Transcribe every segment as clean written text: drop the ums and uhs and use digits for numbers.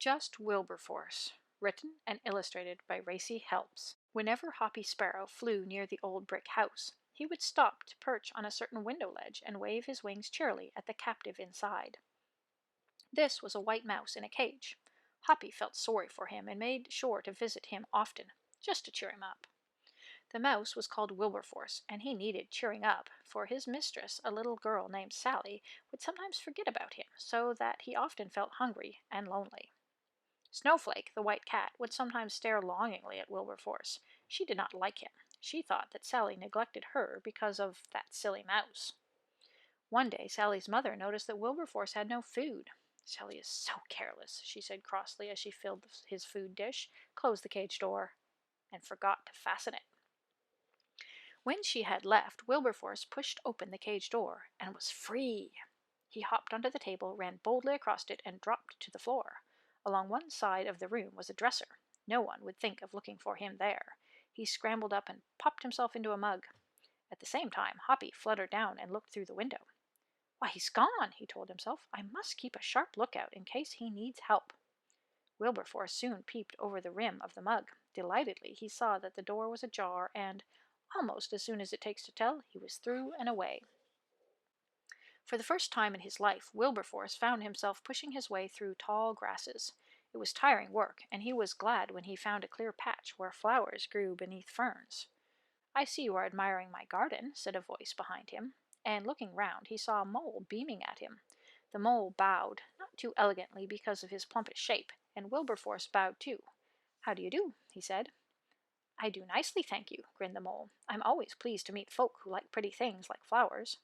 Just Wilberforce, written and illustrated by Racy Helps. Whenever Hoppy Sparrow flew near the old brick house, he would stop to perch on a certain window ledge and wave his wings cheerily at the captive inside. This was a white mouse in a cage. Hoppy felt sorry for him and made sure to visit him often, just to cheer him up. The mouse was called Wilberforce, and he needed cheering up, for his mistress, a little girl named Sally, would sometimes forget about him, so that he often felt hungry and lonely. Snowflake, the white cat, would sometimes stare longingly at Wilberforce. She did not like him. She thought that Sally neglected her because of that silly mouse. One day Sally's mother noticed that Wilberforce had no food. "Sally is so careless," she said crossly as she filled his food dish, closed the cage door, and forgot to fasten it. When she had left, Wilberforce pushed open the cage door and was free. He hopped onto the table, ran boldly across it, and dropped to the floor. Along one side of the room was a dresser. No one would think of looking for him there. He scrambled up and popped himself into a mug. At the same time, Hoppy fluttered down and looked through the window. "Why, he's gone," he told himself. "I must keep a sharp lookout in case he needs help." Wilberforce soon peeped over the rim of the mug. Delightedly, he saw that the door was ajar, and, almost as soon as it takes to tell, he was through and away. For the first time in his life, Wilberforce found himself pushing his way through tall grasses. It was tiring work, and he was glad when he found a clear patch where flowers grew beneath ferns. "I see you are admiring my garden," said a voice behind him, and looking round he saw a mole beaming at him. The mole bowed, not too elegantly because of his plumpish shape, and Wilberforce bowed too. "How do you do?" he said. "I do nicely, thank you," grinned the mole. "I'm always pleased to meet folk who like pretty things like flowers."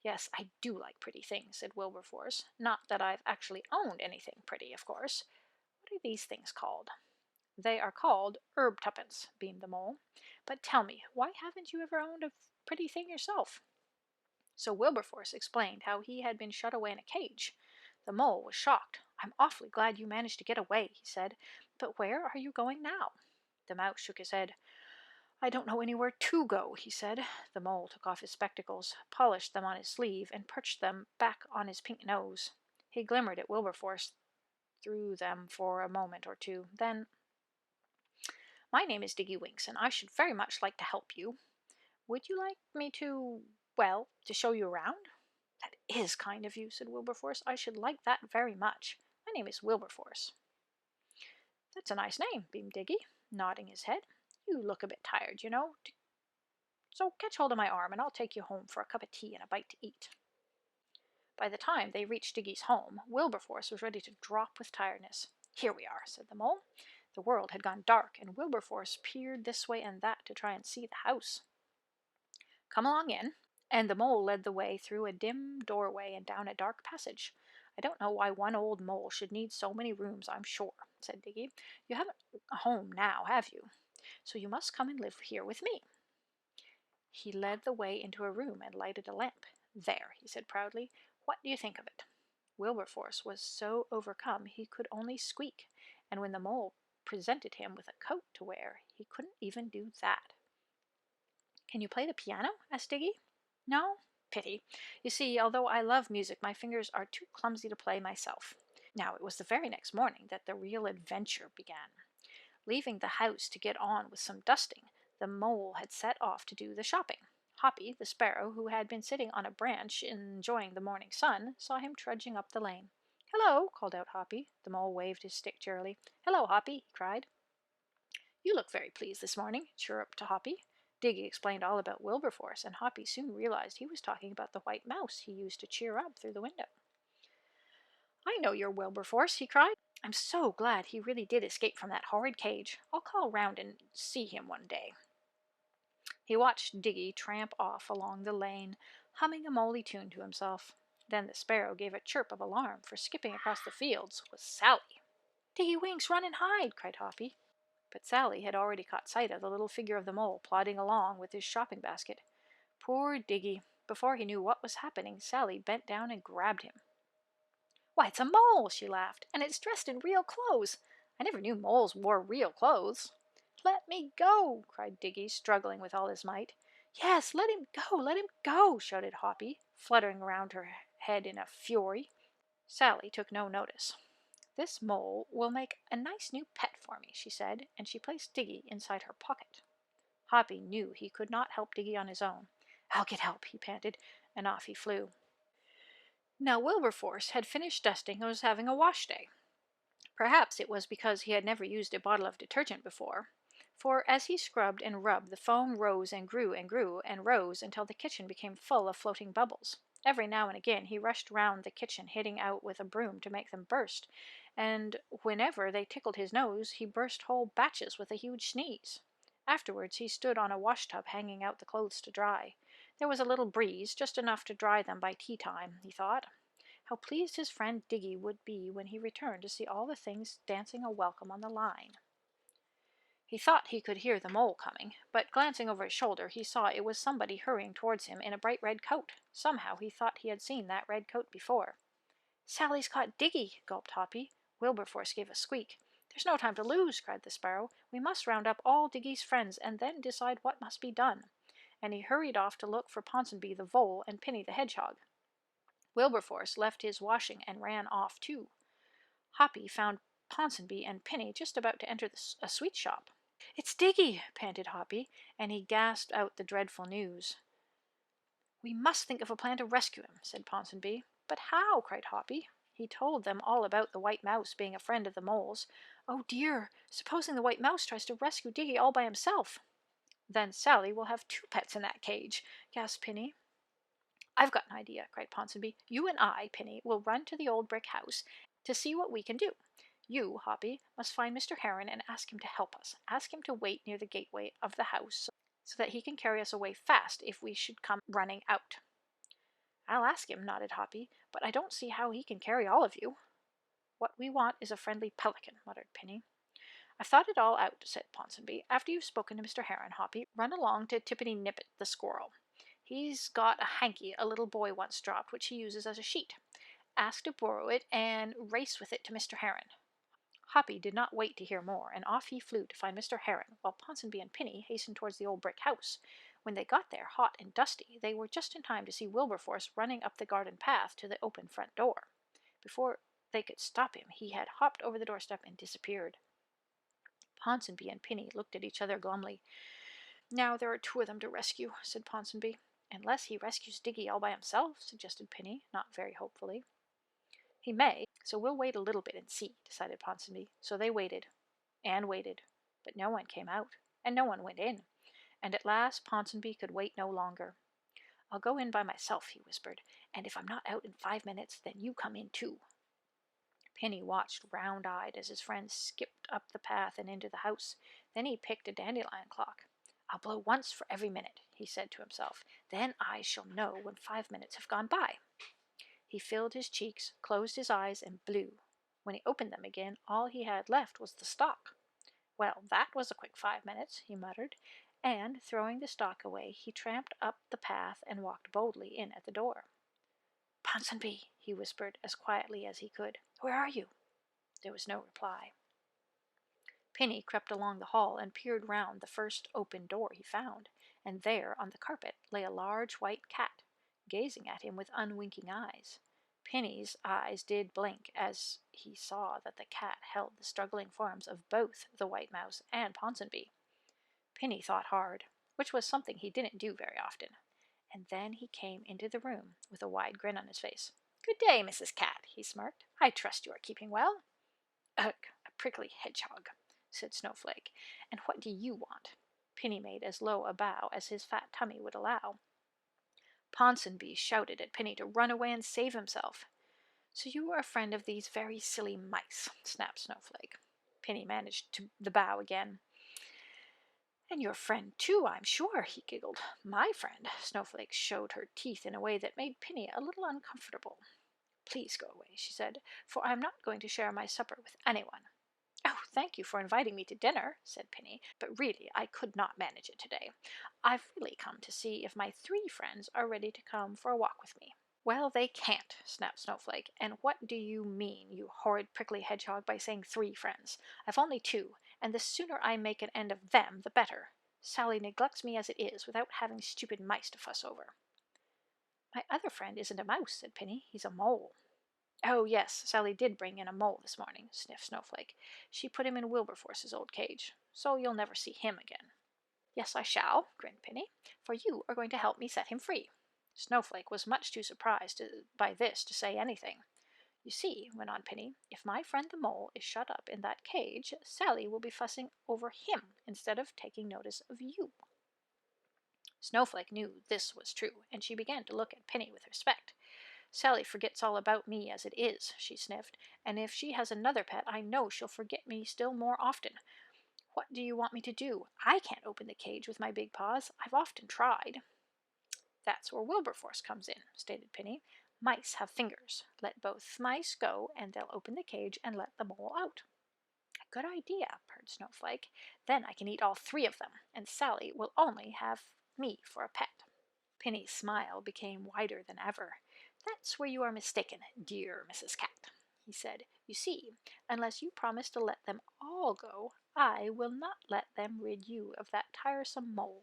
"Yes, I do like pretty things," said Wilberforce. "Not that I've actually owned anything pretty, of course. What are these things called?" "They are called herb tuppence," beamed the mole. "But tell me, why haven't you ever owned a pretty thing yourself?" So Wilberforce explained how he had been shut away in a cage. The mole was shocked. "I'm awfully glad you managed to get away," he said. "But where are you going now?" The mouse shook his head. "I don't know anywhere to go," he said. The mole took off his spectacles, polished them on his sleeve, and perched them back on his pink nose. He glimmered at Wilberforce through them for a moment or two. Then, "My name is Diggy Winks, and I should very much like to help you. Would you like me to show you around?" "That is kind of you," said Wilberforce. "I should like that very much. My name is Wilberforce." "That's a nice name," beamed Diggy, nodding his head. "You look a bit tired, you know. So catch hold of my arm, and I'll take you home for a cup of tea and a bite to eat." By the time they reached Diggy's home, Wilberforce was ready to drop with tiredness. "Here we are," said the mole. The world had gone dark, and Wilberforce peered this way and that to try and see the house. "Come along in," and the mole led the way through a dim doorway and down a dark passage. "I don't know why one old mole should need so many rooms, I'm sure," said Diggy. "You haven't a home now, have you? So you must come and live here with me." He led the way into a room and lighted a lamp. "There," he said proudly. "What do you think of it?" Wilberforce was so overcome he could only squeak, and when the mole presented him with a coat to wear, he couldn't even do that. "Can you play the piano?" asked Diggy. "No? Pity. You see, although I love music, my fingers are too clumsy to play myself." Now, it was the very next morning that the real adventure began. Leaving the house to get on with some dusting, the mole had set off to do the shopping. Hoppy, the sparrow, who had been sitting on a branch enjoying the morning sun, saw him trudging up the lane. "Hello!" called out Hoppy. The mole waved his stick cheerily. "Hello, Hoppy!" he cried. "You look very pleased this morning," chirruped Hoppy. Diggy explained all about Wilberforce, and Hoppy soon realized he was talking about the white mouse he used to cheer up through the window. "I know you're Wilberforce," he cried. "I'm so glad he really did escape from that horrid cage. I'll call round and see him one day." He watched Diggy tramp off along the lane, humming a moly tune to himself. Then the sparrow gave a chirp of alarm, for skipping across the fields was Sally. "Diggy Winks, run and hide!" cried Hoppy. But Sally had already caught sight of the little figure of the mole plodding along with his shopping basket. Poor Diggy! Before he knew what was happening, Sally bent down and grabbed him. "Why, it's a mole!" she laughed, "and it's dressed in real clothes. I never knew moles wore real clothes." "Let me go!" cried Diggy, struggling with all his might. "Yes, let him go!" shouted Hoppy, fluttering around her head in a fury. Sally took no notice. "This mole will make a nice new pet for me," she said, and she placed Diggy inside her pocket. Hoppy knew he could not help Diggy on his own. "I'll get help," he panted, and off he flew. Now Wilberforce had finished dusting and was having a wash day. Perhaps it was because he had never used a bottle of detergent before, for as he scrubbed and rubbed, the foam rose and grew and grew and rose until the kitchen became full of floating bubbles. Every now and again he rushed round the kitchen, hitting out with a broom to make them burst, and whenever they tickled his nose, he burst whole batches with a huge sneeze. Afterwards he stood on a wash-tub hanging out the clothes to dry. There was a little breeze, just enough to dry them by tea time, he thought. How pleased his friend Diggy would be when he returned to see all the things dancing a welcome on the line. He thought he could hear the mole coming, but glancing over his shoulder he saw it was somebody hurrying towards him in a bright red coat. Somehow he thought he had seen that red coat before. "Sally's caught Diggy," gulped Hoppy. Wilberforce gave a squeak. "There's no time to lose," cried the sparrow. "We must round up all Diggy's friends and then decide what must be done." And he hurried off to look for Ponsonby the vole and Pinny the hedgehog. Wilberforce left his washing and ran off too. Hoppy found Ponsonby and Pinny just about to enter a sweet shop. "It's Diggy!" panted Hoppy, and he gasped out the dreadful news. "We must think of a plan to rescue him," said Ponsonby. "But how?" cried Hoppy. He told them all about the white mouse being a friend of the mole's. "Oh dear! Supposing the white mouse tries to rescue Diggy all by himself?" "Then Sally will have two pets in that cage," gasped Pinny. "I've got an idea," cried Ponsonby. "You and I, Pinny, will run to the old brick house to see what we can do. You, Hoppy, must find Mr. Heron and ask him to help us. Ask him to wait near the gateway of the house so that he can carry us away fast if we should come running out." "I'll ask him," nodded Hoppy, "but I don't see how he can carry all of you." "What we want is a friendly pelican," muttered Pinny. "I've thought it all out," said Ponsonby. "After you've spoken to Mr. Heron, Hoppy, run along to Tippity Nippet the squirrel. He's got a hanky a little boy once dropped, which he uses as a sheet. Ask to borrow it and race with it to Mr. Heron." Hoppy did not wait to hear more, and off he flew to find Mr. Heron, while Ponsonby and Pinny hastened towards the old brick house. When they got there, hot and dusty, they were just in time to see Wilberforce running up the garden path to the open front door. Before they could stop him, he had hopped over the doorstep and disappeared. Ponsonby and Pinny looked at each other glumly. "Now there are two of them to rescue," said Ponsonby. "Unless he rescues Diggy all by himself," suggested Pinny, not very hopefully. "He may, so we'll wait a little bit and see," decided Ponsonby. So they waited and waited, but no one came out, and no one went in, and at last Ponsonby could wait no longer. "I'll go in by myself," he whispered, "and if I'm not out in 5 minutes, then you come in too." Pinny watched round-eyed as his friend skipped up the path and into the house. Then he picked a dandelion clock. "I'll blow once for every minute," he said to himself. "Then I shall know when 5 minutes have gone by." He filled his cheeks, closed his eyes, and blew. When he opened them again, all he had left was the stalk. "Well, that was a quick 5 minutes," he muttered, and, throwing the stalk away, he tramped up the path and walked boldly in at the door. "Ponsonby," he whispered as quietly as he could, "where are you?" There was no reply. Pinny crept along the hall and peered round the first open door he found, and there, on the carpet, lay a large white cat, gazing at him with unwinking eyes. Pinny's eyes did blink as he saw that the cat held the struggling forms of both the white mouse and Ponsonby. Pinny thought hard, which was something he didn't do very often, and then he came into the room with a wide grin on his face. "Good day, Mrs. Cat," he smirked. "I trust you are keeping well." "Ugh, a prickly hedgehog," said Snowflake. "And what do you want?" Pinny made as low a bow as his fat tummy would allow. Ponsonby shouted at Pinny to run away and save himself. "So you are a friend of these very silly mice," snapped Snowflake. Pinny managed the bow again. "And your friend, too, I'm sure," he giggled. "My friend." Snowflake showed her teeth in a way that made Pinny a little uncomfortable. "Please go away," she said, "for I am not going to share my supper with anyone." "Oh, thank you for inviting me to dinner," said Pinny, "but really I could not manage it today. I've really come to see if my 3 friends are ready to come for a walk with me." "Well, they can't," snapped Snowflake. "And what do you mean, you horrid prickly hedgehog, by saying 3 friends? I've only 2, and the sooner I make an end of them, the better. Sally neglects me as it is, without having stupid mice to fuss over." "My other friend isn't a mouse," said Pinny. "He's a mole." Oh, yes, Sally did bring in a mole this morning, sniffed Snowflake. She put him in Wilberforce's old cage, so you'll never see him again. Yes, I shall, grinned Penny, for you are going to help me set him free. Snowflake was much too surprised by this to say anything. You see, went on Penny, if my friend the mole is shut up in that cage, Sally will be fussing over him instead of taking notice of you. Snowflake knew this was true, and she began to look at Penny with respect. Sally forgets all about me as it is, she sniffed, and if she has another pet, I know she'll forget me still more often. What do you want me to do? I can't open the cage with my big paws. I've often tried. That's where Wilberforce comes in, stated Penny. Mice have fingers. Let both mice go, and they'll open the cage and let the mole out. A good idea, purred Snowflake. Then I can eat all three of them, and Sally will only have me for a pet. Penny's smile became wider than ever. That's where you are mistaken, dear Mrs. Cat, he said. You see, unless you promise to let them all go, I will not let them rid you of that tiresome mole.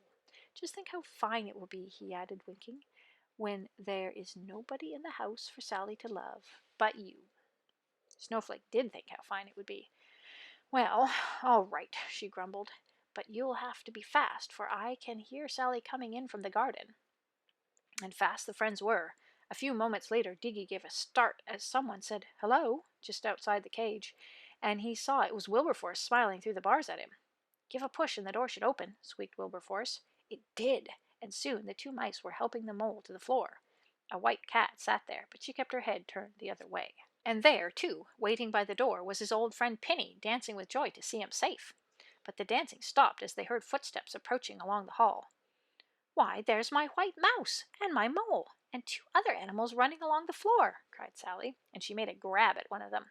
Just think how fine it will be, he added, winking, when there is nobody in the house for Sally to love but you. Snowflake did think how fine it would be. Well, all right, she grumbled, but you'll have to be fast, for I can hear Sally coming in from the garden. And fast the friends were. A few moments later, Diggy gave a start as someone said, "Hello," just outside the cage, and he saw it was Wilberforce smiling through the bars at him. Give a push and the door should open, squeaked Wilberforce. It did, and soon the two mice were helping the mole to the floor. A white cat sat there, but she kept her head turned the other way. And there, too, waiting by the door, was his old friend Penny, dancing with joy to see him safe. But the dancing stopped as they heard footsteps approaching along the hall. Why, there's my white mouse, and my mole, and two other animals running along the floor, cried Sally, and she made a grab at one of them.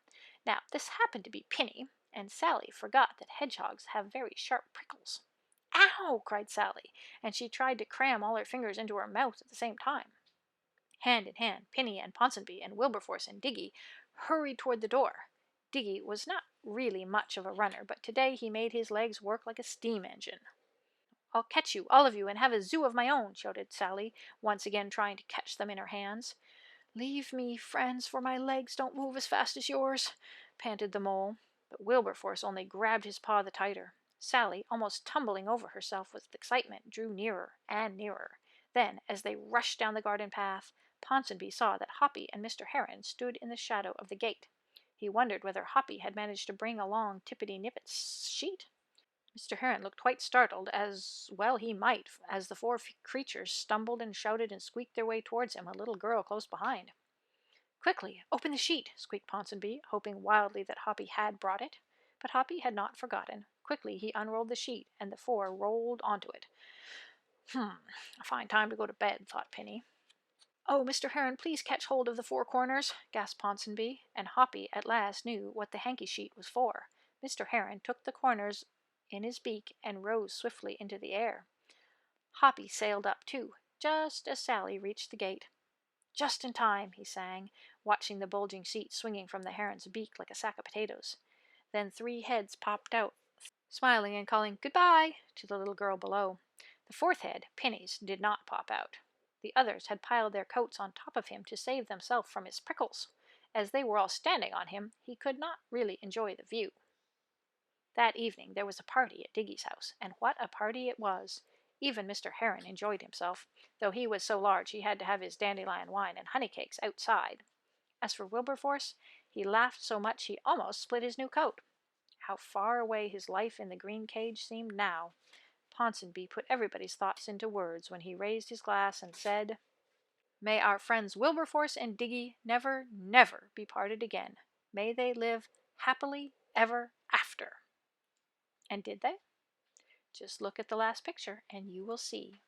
Now, this happened to be Penny, and Sally forgot that hedgehogs have very sharp prickles. Ow! Cried Sally, and she tried to cram all her fingers into her mouth at the same time. Hand in hand, Penny and Ponsonby and Wilberforce and Diggy hurried toward the door. Diggy was not really much of a runner, but today he made his legs work like a steam engine. I'll catch you, all of you, and have a zoo of my own, shouted Sally, once again trying to catch them in her hands. Leave me, friends, for my legs don't move as fast as yours, panted the mole, but Wilberforce only grabbed his paw the tighter. Sally, almost tumbling over herself with excitement, drew nearer and nearer. Then, as they rushed down the garden path, Ponsonby saw that Hoppy and Mr. Heron stood in the shadow of the gate. He wondered whether Hoppy had managed to bring along Tippity-Nippit's sheet. Mr. Heron looked quite startled, as well he might, as the four creatures stumbled and shouted and squeaked their way towards him, a little girl close behind. Quickly, open the sheet, squeaked Ponsonby, hoping wildly that Hoppy had brought it. But Hoppy had not forgotten. Quickly he unrolled the sheet, and the four rolled onto it. A fine time to go to bed, thought Penny. Oh, Mr. Heron, please catch hold of the four corners, gasped Ponsonby, and Hoppy at last knew what the hanky sheet was for. Mr. Heron took the corners in his beak and rose swiftly into the air. Hoppy sailed up too, just as Sally reached the gate. Just in time, he sang, watching the bulging sheet swinging from the heron's beak like a sack of potatoes. Then three heads popped out, smiling and calling "Goodbye" to the little girl below. The fourth head, Penny's, did not pop out. The others had piled their coats on top of him to save themselves from his prickles. As they were all standing on him, he could not really enjoy the view. That evening there was a party at Diggy's house, and what a party it was! Even Mr. Heron enjoyed himself, though he was so large he had to have his dandelion wine and honey cakes outside. As for Wilberforce, he laughed so much he almost split his new coat. How far away his life in the green cage seemed now! Ponsonby put everybody's thoughts into words when he raised his glass and said, "May our friends Wilberforce and Diggy never, never be parted again. May they live happily ever after." And did they? Just look at the last picture and you will see.